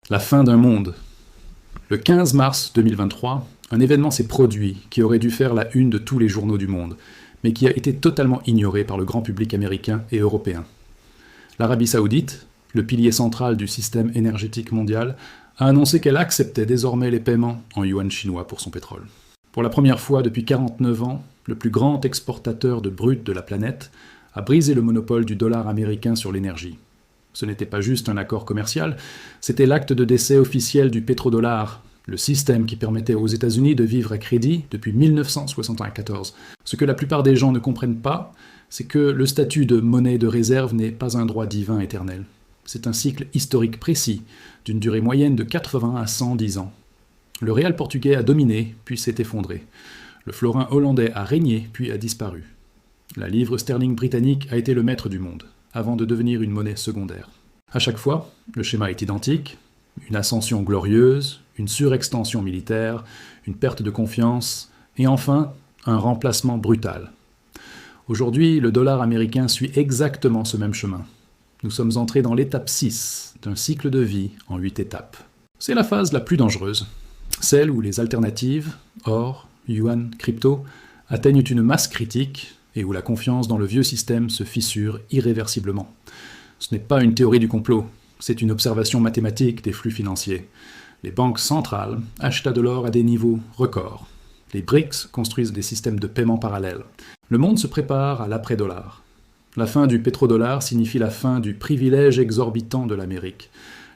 La fin d'un monde. Le 15 mars 2023, un événement s'est produit qui aurait dû faire la une de tous les journaux du monde, mais qui a été totalement ignoré par le grand public américain et européen. L'Arabie Saoudite, le pilier central du système énergétique mondial, a annoncé qu'elle acceptait désormais les paiements en yuan chinois pour son pétrole. Pour la première fois depuis 49 ans, le plus grand exportateur de brut de la planète a brisé le monopole du dollar américain sur l'énergie. Ce n'était pas juste un accord commercial, c'était l'acte de décès officiel du pétrodollar, le système qui permettait aux États-Unis de vivre à crédit depuis 1974. Ce que la plupart des gens ne comprennent pas, c'est que le statut de monnaie de réserve n'est pas un droit divin éternel. C'est un cycle historique précis, d'une durée moyenne de 80 à 110 ans. Le réal portugais a dominé, puis s'est effondré. Le florin hollandais a régné, puis a disparu. La livre sterling britannique a été le maître du monde, avant de devenir une monnaie secondaire. À chaque fois, le schéma est identique, une ascension glorieuse, une surextension militaire, une perte de confiance, et enfin, un remplacement brutal. Aujourd'hui, le dollar américain suit exactement ce même chemin. Nous sommes entrés dans l'étape 6 d'un cycle de vie en 8 étapes. C'est la phase la plus dangereuse, celle où les alternatives, or, yuan, crypto, atteignent une masse critique et où la confiance dans le vieux système se fissure irréversiblement. Ce n'est pas une théorie du complot, c'est une observation mathématique des flux financiers. Les banques centrales achètent de l'or à des niveaux records. Les BRICS construisent des systèmes de paiement parallèles. Le monde se prépare à l'après-dollar. La fin du pétrodollar signifie la fin du privilège exorbitant de l'Amérique,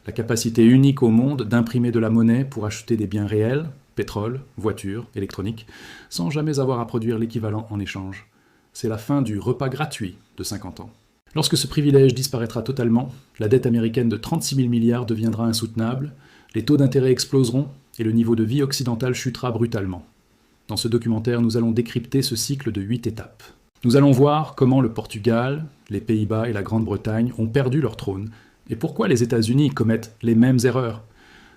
la capacité unique au monde d'imprimer de la monnaie pour acheter des biens réels, pétrole, voitures, électronique, sans jamais avoir à produire l'équivalent en échange. C'est la fin du repas gratuit de 50 ans. Lorsque ce privilège disparaîtra totalement, la dette américaine de 36 000 milliards deviendra insoutenable, les taux d'intérêt exploseront et le niveau de vie occidental chutera brutalement. Dans ce documentaire, nous allons décrypter ce cycle de 8 étapes. Nous allons voir comment le Portugal, les Pays-Bas et la Grande-Bretagne ont perdu leur trône et pourquoi les États-Unis commettent les mêmes erreurs.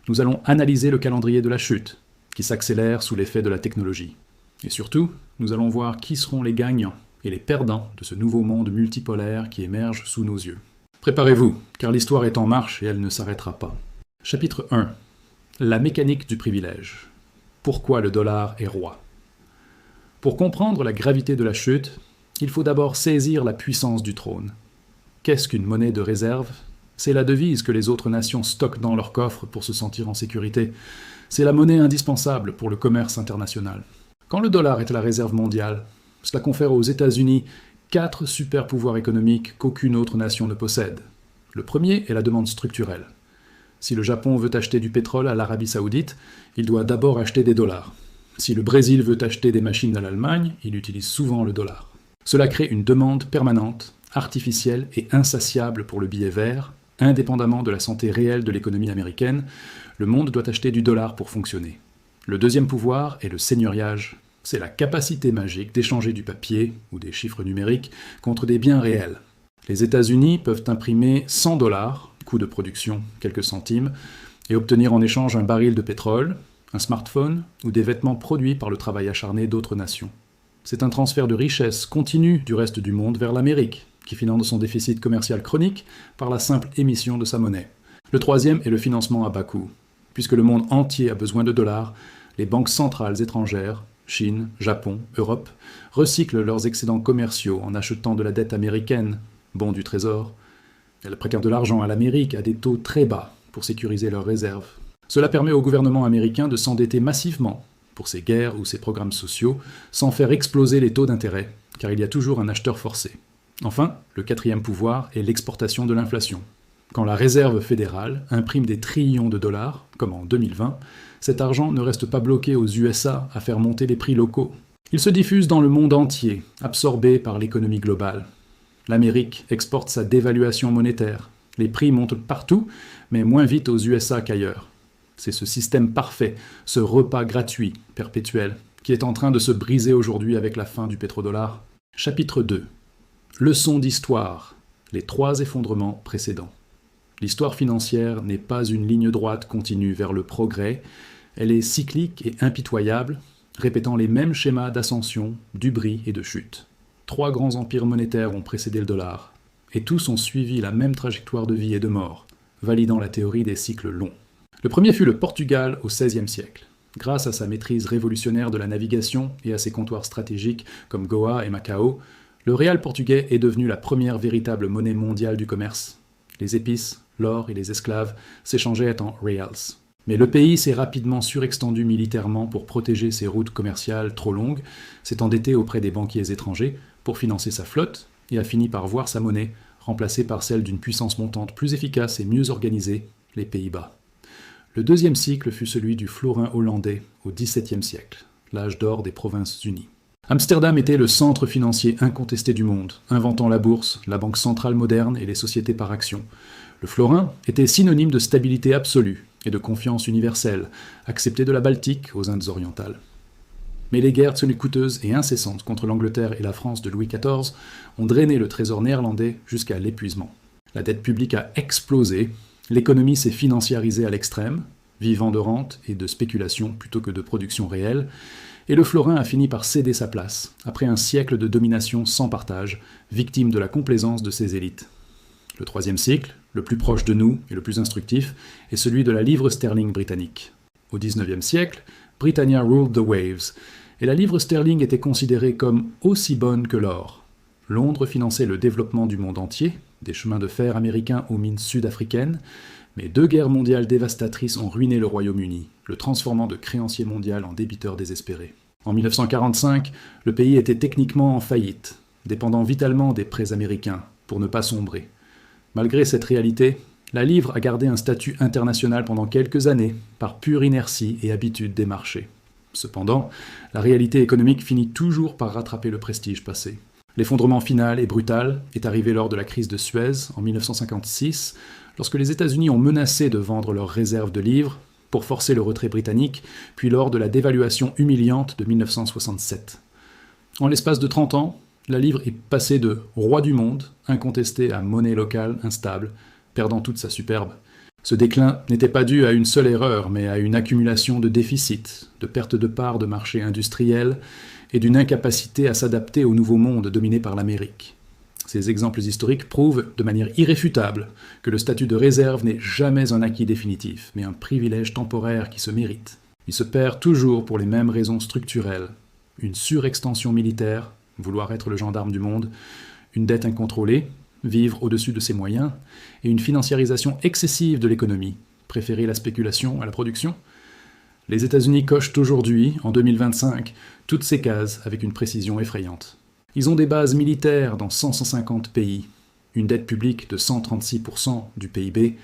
Nous allons analyser le calendrier de la chute, qui s'accélère sous l'effet de la technologie. Et surtout, nous allons voir qui seront les gagnants et les perdants de ce nouveau monde multipolaire qui émerge sous nos yeux. Préparez-vous, car l'histoire est en marche et elle ne s'arrêtera pas. Chapitre 1. La mécanique du privilège. Pourquoi le dollar est roi? Pour comprendre la gravité de la chute, il faut d'abord saisir la puissance du trône. Qu'est-ce qu'une monnaie de réserve? C'est la devise que les autres nations stockent dans leurs coffres pour se sentir en sécurité. C'est la monnaie indispensable pour le commerce international. Quand le dollar est la réserve mondiale, cela confère aux États-Unis 4 super-pouvoirs économiques qu'aucune autre nation ne possède. Le premier est la demande structurelle. Si le Japon veut acheter du pétrole à l'Arabie Saoudite, il doit d'abord acheter des dollars. Si le Brésil veut acheter des machines à l'Allemagne, il utilise souvent le dollar. Cela crée une demande permanente, artificielle et insatiable pour le billet vert. Indépendamment de la santé réelle de l'économie américaine, le monde doit acheter du dollar pour fonctionner. Le deuxième pouvoir est le seigneuriage. C'est la capacité magique d'échanger du papier ou des chiffres numériques contre des biens réels. Les États-Unis peuvent imprimer 100 $, coût de production quelques centimes, et obtenir en échange un baril de pétrole, un smartphone ou des vêtements produits par le travail acharné d'autres nations. C'est un transfert de richesse continu du reste du monde vers l'Amérique, qui finance son déficit commercial chronique par la simple émission de sa monnaie. Le troisième est le financement à bas coût. Puisque le monde entier a besoin de dollars, les banques centrales étrangères, Chine, Japon, Europe, recyclent leurs excédents commerciaux en achetant de la dette américaine, bons du trésor. Elles prêtent de l'argent à l'Amérique à des taux très bas pour sécuriser leurs réserves. Cela permet au gouvernement américain de s'endetter massivement pour ses guerres ou ses programmes sociaux, sans faire exploser les taux d'intérêt, car il y a toujours un acheteur forcé. Enfin, le quatrième pouvoir est l'exportation de l'inflation. Quand la Réserve fédérale imprime des trillions de dollars, comme en 2020, cet argent ne reste pas bloqué aux USA à faire monter les prix locaux. Il se diffuse dans le monde entier, absorbé par l'économie globale. L'Amérique exporte sa dévaluation monétaire. Les prix montent partout, mais moins vite aux USA qu'ailleurs. C'est ce système parfait, ce repas gratuit, perpétuel, qui est en train de se briser aujourd'hui avec la fin du pétrodollar. Chapitre 2. Leçon d'histoire. Les 3 effondrements précédents. L'histoire financière n'est pas une ligne droite continue vers le progrès, elle est cyclique et impitoyable, répétant les mêmes schémas d'ascension, d'ubris et de chute. 3 grands empires monétaires ont précédé le dollar, et tous ont suivi la même trajectoire de vie et de mort, validant la théorie des cycles longs. Le premier fut le Portugal au XVIe siècle. Grâce à sa maîtrise révolutionnaire de la navigation et à ses comptoirs stratégiques comme Goa et Macao, le réal portugais est devenu la première véritable monnaie mondiale du commerce. Les épices, l'or et les esclaves s'échangeaient en reals. Mais le pays s'est rapidement surextendu militairement pour protéger ses routes commerciales trop longues, s'est endetté auprès des banquiers étrangers pour financer sa flotte et a fini par voir sa monnaie remplacée par celle d'une puissance montante plus efficace et mieux organisée, les Pays-Bas. Le deuxième cycle fut celui du florin hollandais au XVIIe siècle, l'âge d'or des Provinces-Unies. Amsterdam était le centre financier incontesté du monde, inventant la bourse, la banque centrale moderne et les sociétés par actions. Le florin était synonyme de stabilité absolue et de confiance universelle, accepté de la Baltique aux Indes orientales. Mais les guerres coûteuses et incessantes contre l'Angleterre et la France de Louis XIV ont drainé le trésor néerlandais jusqu'à l'épuisement. La dette publique a explosé, l'économie s'est financiarisée à l'extrême, vivant de rente et de spéculation plutôt que de production réelle, et le florin a fini par céder sa place, après un siècle de domination sans partage, victime de la complaisance de ses élites. Le troisième cycle, le plus proche de nous et le plus instructif, est celui de la livre sterling britannique. Au XIXe siècle, Britannia ruled the waves, et la livre sterling était considérée comme aussi bonne que l'or. Londres finançait le développement du monde entier, des chemins de fer américains aux mines sud-africaines, mais 2 guerres mondiales dévastatrices ont ruiné le Royaume-Uni, le transformant de créancier mondial en débiteur désespéré. En 1945, le pays était techniquement en faillite, dépendant vitalement des prêts américains, pour ne pas sombrer. Malgré cette réalité, la livre a gardé un statut international pendant quelques années, par pure inertie et habitude des marchés. Cependant, la réalité économique finit toujours par rattraper le prestige passé. L'effondrement final et brutal est arrivé lors de la crise de Suez en 1956, lorsque les États-Unis ont menacé de vendre leurs réserves de livres pour forcer le retrait britannique, puis lors de la dévaluation humiliante de 1967. En l'espace de 30 ans, la livre est passée de roi du monde, incontesté, à monnaie locale instable, perdant toute sa superbe. Ce déclin n'était pas dû à une seule erreur, mais à une accumulation de déficits, de pertes de parts de marché industriels et d'une incapacité à s'adapter au nouveau monde dominé par l'Amérique. Ces exemples historiques prouvent de manière irréfutable que le statut de réserve n'est jamais un acquis définitif, mais un privilège temporaire qui se mérite. Il se perd toujours pour les mêmes raisons structurelles. Une surextension militaire, vouloir être le gendarme du monde, une dette incontrôlée, vivre au-dessus de ses moyens, et une financiarisation excessive de l'économie, préférer la spéculation à la production. Les États-Unis cochent aujourd'hui, en 2025, toutes ces cases avec une précision effrayante. Ils ont des bases militaires dans 150 pays, une dette publique de 136% du PIB,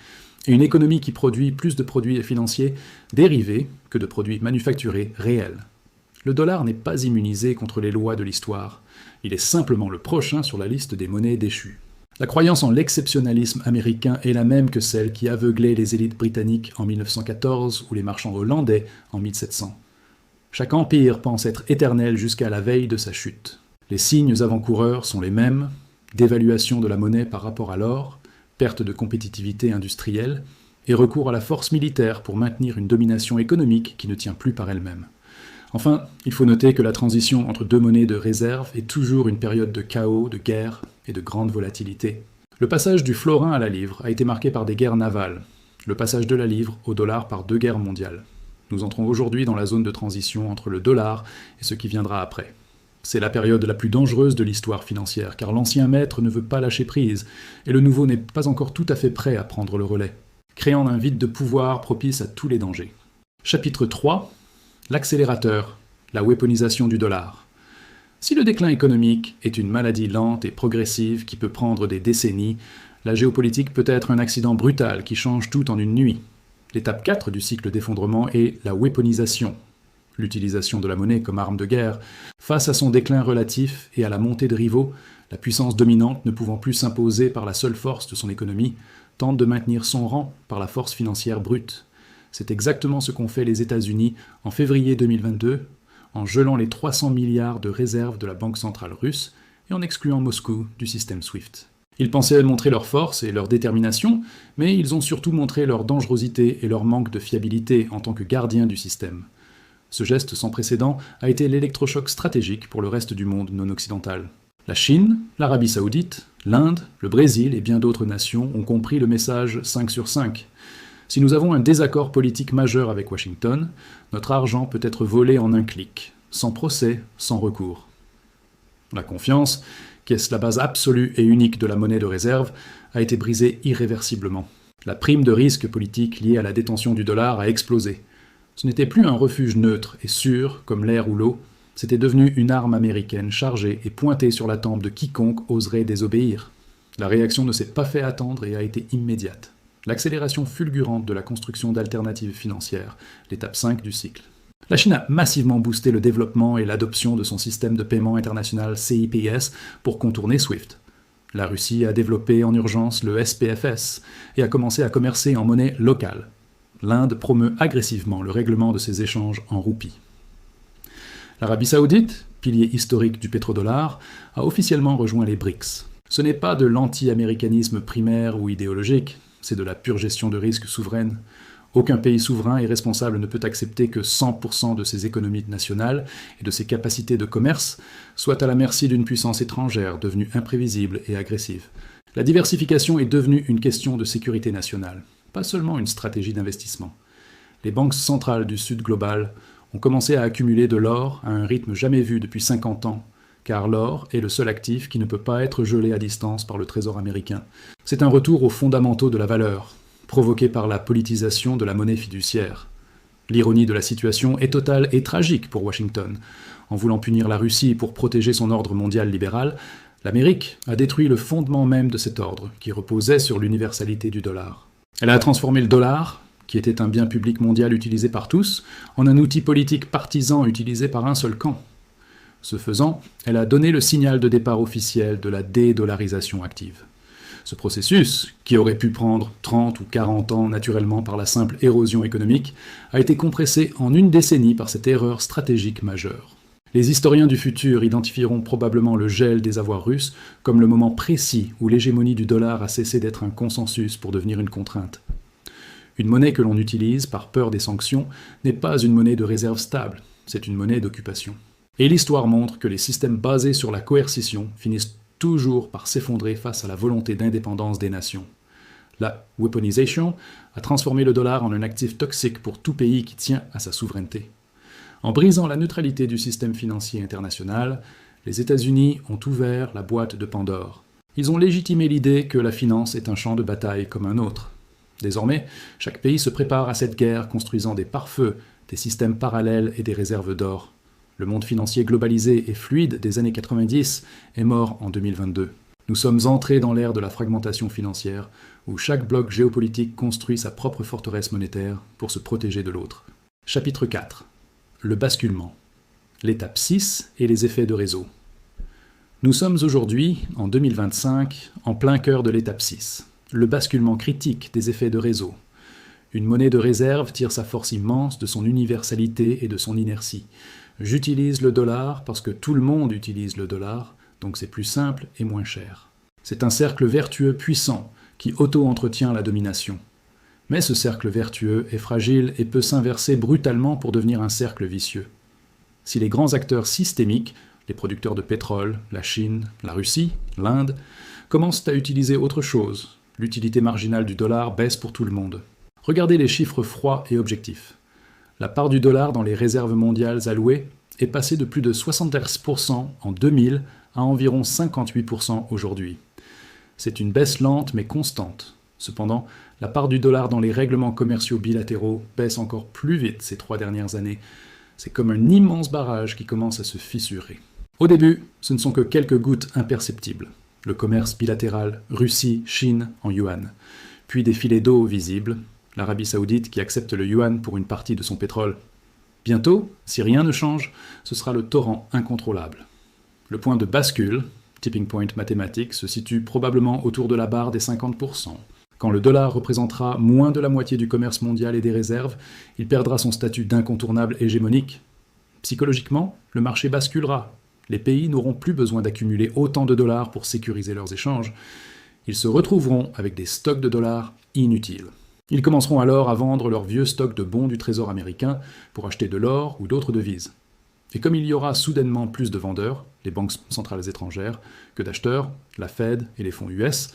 et une économie qui produit plus de produits financiers dérivés que de produits manufacturés réels. Le dollar n'est pas immunisé contre les lois de l'histoire, il est simplement le prochain sur la liste des monnaies déchues. La croyance en l'exceptionnalisme américain est la même que celle qui aveuglait les élites britanniques en 1914 ou les marchands hollandais en 1700. Chaque empire pense être éternel jusqu'à la veille de sa chute. Les signes avant-coureurs sont les mêmes, dévaluation de la monnaie par rapport à l'or, perte de compétitivité industrielle, et recours à la force militaire pour maintenir une domination économique qui ne tient plus par elle-même. Enfin, il faut noter que la transition entre 2 monnaies de réserve est toujours une période de chaos, de guerre et de grande volatilité. Le passage du florin à la livre a été marqué par des guerres navales, le passage de la livre au dollar par 2 guerres mondiales. Nous entrons aujourd'hui dans la zone de transition entre le dollar et ce qui viendra après. C'est la période la plus dangereuse de l'histoire financière, car l'ancien maître ne veut pas lâcher prise, et le nouveau n'est pas encore tout à fait prêt à prendre le relais, créant un vide de pouvoir propice à tous les dangers. Chapitre 3. L'accélérateur, la weaponisation du dollar. Si le déclin économique est une maladie lente et progressive qui peut prendre des décennies, la géopolitique peut être un accident brutal qui change tout en une nuit. L'étape 4 du cycle d'effondrement est la weaponisation, l'utilisation de la monnaie comme arme de guerre. Face à son déclin relatif et à la montée de rivaux, la puissance dominante, ne pouvant plus s'imposer par la seule force de son économie, tente de maintenir son rang par la force financière brute. C'est exactement ce qu'ont fait les États-Unis en février 2022, en gelant les 300 milliards de réserves de la Banque centrale russe et en excluant Moscou du système SWIFT. Ils pensaient montrer leur force et leur détermination, mais ils ont surtout montré leur dangerosité et leur manque de fiabilité en tant que gardiens du système. Ce geste sans précédent a été l'électrochoc stratégique pour le reste du monde non occidental. La Chine, l'Arabie Saoudite, l'Inde, le Brésil et bien d'autres nations ont compris le message 5 sur 5. Si nous avons un désaccord politique majeur avec Washington, notre argent peut être volé en un clic, sans procès, sans recours. La confiance, qui est la base absolue et unique de la monnaie de réserve, a été brisée irréversiblement. La prime de risque politique liée à la détention du dollar a explosé. Ce n'était plus un refuge neutre et sûr, comme l'air ou l'eau, c'était devenu une arme américaine chargée et pointée sur la tempe de quiconque oserait désobéir. La réaction ne s'est pas fait attendre et a été immédiate. L'accélération fulgurante de la construction d'alternatives financières, l'étape 5 du cycle. La Chine a massivement boosté le développement et l'adoption de son système de paiement international CIPS pour contourner SWIFT. La Russie a développé en urgence le SPFS et a commencé à commercer en monnaie locale. L'Inde promeut agressivement le règlement de ses échanges en roupies. L'Arabie Saoudite, pilier historique du pétrodollar, a officiellement rejoint les BRICS. Ce n'est pas de l'anti-américanisme primaire ou idéologique, c'est de la pure gestion de risque souveraine. Aucun pays souverain et responsable ne peut accepter que 100% de ses économies nationales et de ses capacités de commerce soient à la merci d'une puissance étrangère devenue imprévisible et agressive. La diversification est devenue une question de sécurité nationale, pas seulement une stratégie d'investissement. Les banques centrales du Sud global ont commencé à accumuler de l'or à un rythme jamais vu depuis 50 ans, car l'or est le seul actif qui ne peut pas être gelé à distance par le Trésor américain. C'est un retour aux fondamentaux de la valeur, provoqué par la politisation de la monnaie fiduciaire. L'ironie de la situation est totale et tragique pour Washington. En voulant punir la Russie pour protéger son ordre mondial libéral, l'Amérique a détruit le fondement même de cet ordre, qui reposait sur l'universalité du dollar. Elle a transformé le dollar, qui était un bien public mondial utilisé par tous, en un outil politique partisan utilisé par un seul camp. Ce faisant, elle a donné le signal de départ officiel de la dédollarisation active. Ce processus, qui aurait pu prendre 30 ou 40 ans naturellement par la simple érosion économique, a été compressé en une décennie par cette erreur stratégique majeure. Les historiens du futur identifieront probablement le gel des avoirs russes comme le moment précis où l'hégémonie du dollar a cessé d'être un consensus pour devenir une contrainte. Une monnaie que l'on utilise par peur des sanctions n'est pas une monnaie de réserve stable, c'est une monnaie d'occupation. Et l'histoire montre que les systèmes basés sur la coercition finissent toujours par s'effondrer face à la volonté d'indépendance des nations. La weaponisation a transformé le dollar en un actif toxique pour tout pays qui tient à sa souveraineté. En brisant la neutralité du système financier international, les États-Unis ont ouvert la boîte de Pandore. Ils ont légitimé l'idée que la finance est un champ de bataille comme un autre. Désormais, chaque pays se prépare à cette guerre construisant des pare-feux, des systèmes parallèles et des réserves d'or. Le monde financier globalisé et fluide des années 90 est mort en 2022. Nous sommes entrés dans l'ère de la fragmentation financière, où chaque bloc géopolitique construit sa propre forteresse monétaire pour se protéger de l'autre. Chapitre 4. Le basculement. L'étape 6 et les effets de réseau. Nous sommes aujourd'hui, en 2025, en plein cœur de l'étape 6. Le basculement critique des effets de réseau. Une monnaie de réserve tire sa force immense de son universalité et de son inertie. J'utilise le dollar parce que tout le monde utilise le dollar, donc c'est plus simple et moins cher. C'est un cercle vertueux puissant qui auto-entretient la domination. Mais ce cercle vertueux est fragile et peut s'inverser brutalement pour devenir un cercle vicieux. Si les grands acteurs systémiques, les producteurs de pétrole, la Chine, la Russie, l'Inde, commencent à utiliser autre chose, l'utilité marginale du dollar baisse pour tout le monde. Regardez les chiffres froids et objectifs. La part du dollar dans les réserves mondiales allouées est passée de plus de 73% en 2000 à environ 58% aujourd'hui. C'est une baisse lente mais constante. Cependant, la part du dollar dans les règlements commerciaux bilatéraux baisse encore plus vite ces 3 dernières années. C'est comme un immense barrage qui commence à se fissurer. Au début, ce ne sont que quelques gouttes imperceptibles. Le commerce bilatéral Russie-Chine en yuan, puis des filets d'eau visibles, l'Arabie Saoudite qui accepte le yuan pour une partie de son pétrole. Bientôt, si rien ne change, ce sera le torrent incontrôlable. Le point de bascule, tipping point mathématique, se situe probablement autour de la barre des 50%. Quand le dollar représentera moins de la moitié du commerce mondial et des réserves, il perdra son statut d'incontournable hégémonique. Psychologiquement, le marché basculera. Les pays n'auront plus besoin d'accumuler autant de dollars pour sécuriser leurs échanges. Ils se retrouveront avec des stocks de dollars inutiles. Ils commenceront alors à vendre leurs vieux stocks de bons du Trésor américain pour acheter de l'or ou d'autres devises. Et comme il y aura soudainement plus de vendeurs, les banques centrales étrangères, que d'acheteurs, la Fed et les fonds US,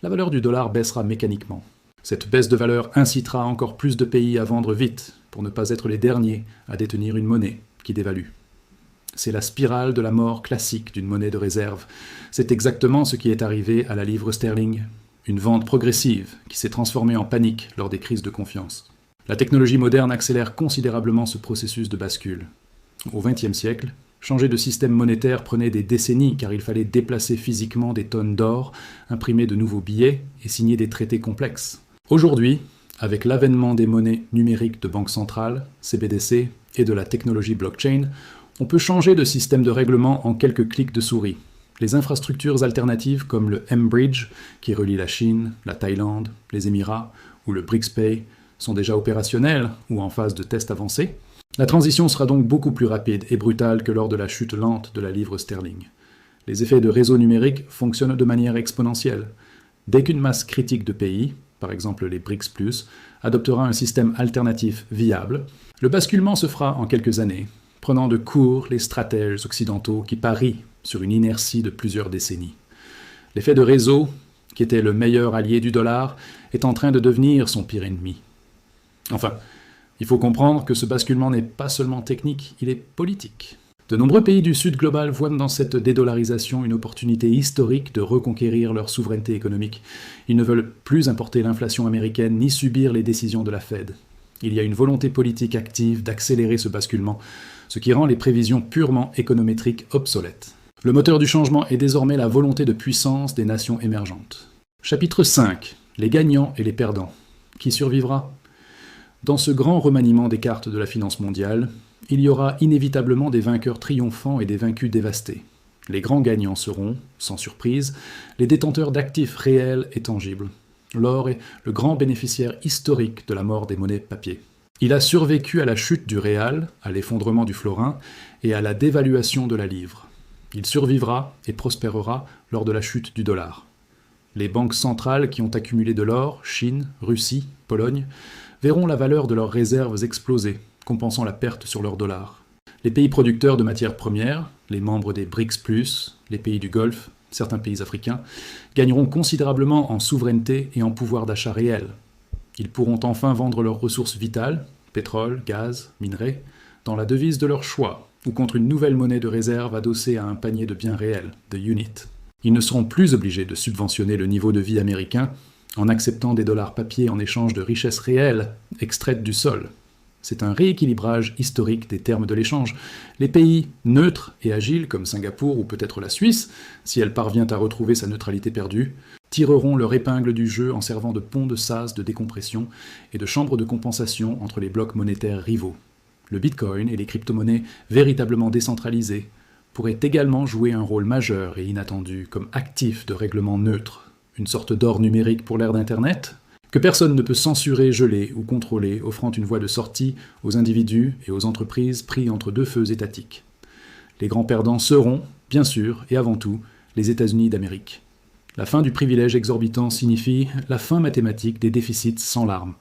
la valeur du dollar baissera mécaniquement. Cette baisse de valeur incitera encore plus de pays à vendre vite, pour ne pas être les derniers à détenir une monnaie qui dévalue. C'est la spirale de la mort classique d'une monnaie de réserve. C'est exactement ce qui est arrivé à la livre sterling. Une vente progressive qui s'est transformée en panique lors des crises de confiance. La technologie moderne accélère considérablement ce processus de bascule. Au XXe siècle, changer de système monétaire prenait des décennies car il fallait déplacer physiquement des tonnes d'or, imprimer de nouveaux billets et signer des traités complexes. Aujourd'hui, avec l'avènement des monnaies numériques de banque centrale, CBDC, et de la technologie blockchain, on peut changer de système de règlement en quelques clics de souris. Les infrastructures alternatives comme le M-Bridge, qui relie la Chine, la Thaïlande, les Émirats, ou le BRICS-Pay, sont déjà opérationnelles ou en phase de test avancé. La transition sera donc beaucoup plus rapide et brutale que lors de la chute lente de la livre sterling. Les effets de réseau numérique fonctionnent de manière exponentielle. Dès qu'une masse critique de pays, par exemple les BRICS+, adoptera un système alternatif viable, le basculement se fera en quelques années, prenant de court les stratèges occidentaux qui parient sur une inertie de plusieurs décennies. L'effet de réseau, qui était le meilleur allié du dollar, est en train de devenir son pire ennemi. Enfin, il faut comprendre que ce basculement n'est pas seulement technique, il est politique. De nombreux pays du Sud global voient dans cette dédollarisation une opportunité historique de reconquérir leur souveraineté économique. Ils ne veulent plus importer l'inflation américaine ni subir les décisions de la Fed. Il y a une volonté politique active d'accélérer ce basculement, ce qui rend les prévisions purement économétriques obsolètes. Le moteur du changement est désormais la volonté de puissance des nations émergentes. Chapitre 5. Les gagnants et les perdants. Qui survivra ? Dans ce grand remaniement des cartes de la finance mondiale, il y aura inévitablement des vainqueurs triomphants et des vaincus dévastés. Les grands gagnants seront, sans surprise, les détenteurs d'actifs réels et tangibles. L'or est le grand bénéficiaire historique de la mort des monnaies papier. Il a survécu à la chute du réal, à l'effondrement du florin et à la dévaluation de la livre. Il survivra et prospérera lors de la chute du dollar. Les banques centrales qui ont accumulé de l'or, Chine, Russie, Pologne, verront la valeur de leurs réserves exploser, compensant la perte sur leur dollar. Les pays producteurs de matières premières, les membres des BRICS+, les pays du Golfe, certains pays africains, gagneront considérablement en souveraineté et en pouvoir d'achat réel. Ils pourront enfin vendre leurs ressources vitales, pétrole, gaz, minerais, dans la devise de leur choix, ou contre une nouvelle monnaie de réserve adossée à un panier de biens réels, the unit. Ils ne seront plus obligés de subventionner le niveau de vie américain en acceptant des dollars papier en échange de richesses réelles extraites du sol. C'est un rééquilibrage historique des termes de l'échange. Les pays neutres et agiles, comme Singapour ou peut-être la Suisse, si elle parvient à retrouver sa neutralité perdue, tireront leur épingle du jeu en servant de pont de sas de décompression et de chambre de compensation entre les blocs monétaires rivaux. Le Bitcoin et les crypto-monnaies véritablement décentralisées pourraient également jouer un rôle majeur et inattendu comme actif de règlement neutre, une sorte d'or numérique pour l'ère d'Internet, que personne ne peut censurer, geler ou contrôler, offrant une voie de sortie aux individus et aux entreprises pris entre deux feux étatiques. Les grands perdants seront, bien sûr et avant tout, les États-Unis d'Amérique. La fin du privilège exorbitant signifie la fin mathématique des déficits sans larmes.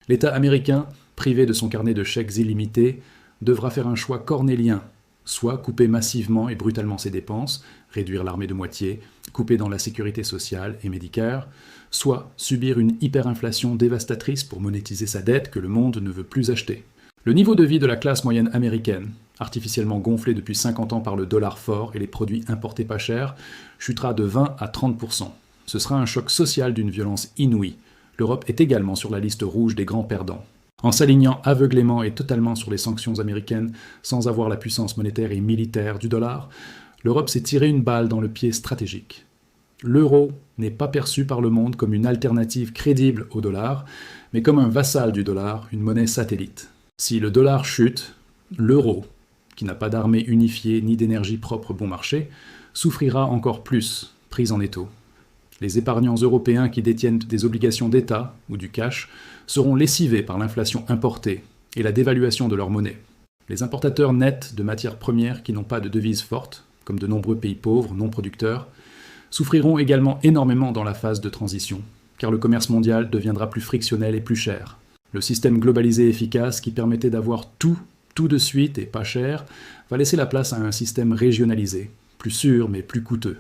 L'État américain, privé de son carnet de chèques illimité, devra faire un choix cornélien, soit couper massivement et brutalement ses dépenses, réduire l'armée de moitié, couper dans la sécurité sociale et médicale, soit subir une hyperinflation dévastatrice pour monétiser sa dette que le monde ne veut plus acheter. Le niveau de vie de la classe moyenne américaine, artificiellement gonflé depuis 50 ans par le dollar fort et les produits importés pas chers, chutera de 20 à 30%. Ce sera un choc social d'une violence inouïe. L'Europe est également sur la liste rouge des grands perdants. En s'alignant aveuglément et totalement sur les sanctions américaines, sans avoir la puissance monétaire et militaire du dollar, l'Europe s'est tiré une balle dans le pied stratégique. L'euro n'est pas perçu par le monde comme une alternative crédible au dollar, mais comme un vassal du dollar, une monnaie satellite. Si le dollar chute, l'euro, qui n'a pas d'armée unifiée ni d'énergie propre bon marché, souffrira encore plus, pris en étau. Les épargnants européens qui détiennent des obligations d'État ou du cash seront lessivés par l'inflation importée et la dévaluation de leur monnaie. Les importateurs nets de matières premières qui n'ont pas de devise forte, comme de nombreux pays pauvres, non producteurs, souffriront également énormément dans la phase de transition, car le commerce mondial deviendra plus frictionnel et plus cher. Le système globalisé efficace qui permettait d'avoir tout de suite et pas cher, va laisser la place à un système régionalisé, plus sûr mais plus coûteux.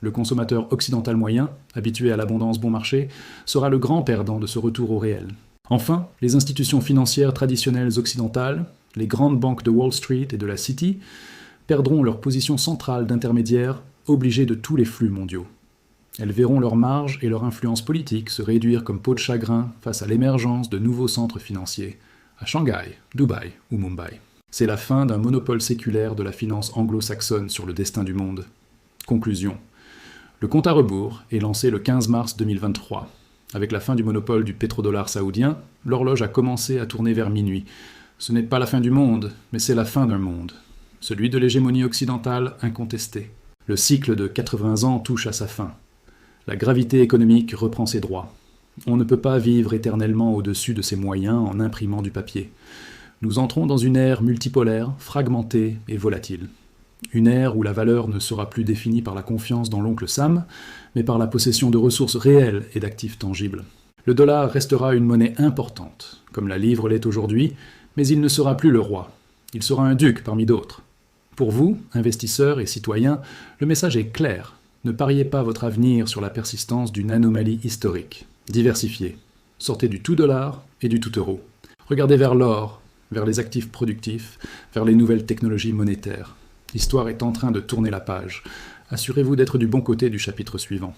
Le consommateur occidental moyen, habitué à l'abondance bon marché, sera le grand perdant de ce retour au réel. Enfin, les institutions financières traditionnelles occidentales, les grandes banques de Wall Street et de la City, perdront leur position centrale d'intermédiaire, obligées de tous les flux mondiaux. Elles verront leurs marges et leur influence politique se réduire comme peau de chagrin face à l'émergence de nouveaux centres financiers, à Shanghai, Dubaï ou Mumbai. C'est la fin d'un monopole séculaire de la finance anglo-saxonne sur le destin du monde. Conclusion. Le compte à rebours est lancé le 15 mars 2023. Avec la fin du monopole du pétrodollar saoudien, l'horloge a commencé à tourner vers minuit. Ce n'est pas la fin du monde, mais c'est la fin d'un monde. Celui de l'hégémonie occidentale incontestée. Le cycle de 80 ans touche à sa fin. La gravité économique reprend ses droits. On ne peut pas vivre éternellement au-dessus de ses moyens en imprimant du papier. Nous entrons dans une ère multipolaire, fragmentée et volatile. Une ère où la valeur ne sera plus définie par la confiance dans l'oncle Sam, mais par la possession de ressources réelles et d'actifs tangibles. Le dollar restera une monnaie importante, comme la livre l'est aujourd'hui, mais il ne sera plus le roi. Il sera un duc parmi d'autres. Pour vous, investisseurs et citoyens, le message est clair. Ne pariez pas votre avenir sur la persistance d'une anomalie historique. Diversifiez. Sortez du tout dollar et du tout euro. Regardez vers l'or, vers les actifs productifs, vers les nouvelles technologies monétaires. L'histoire est en train de tourner la page. Assurez-vous d'être du bon côté du chapitre suivant.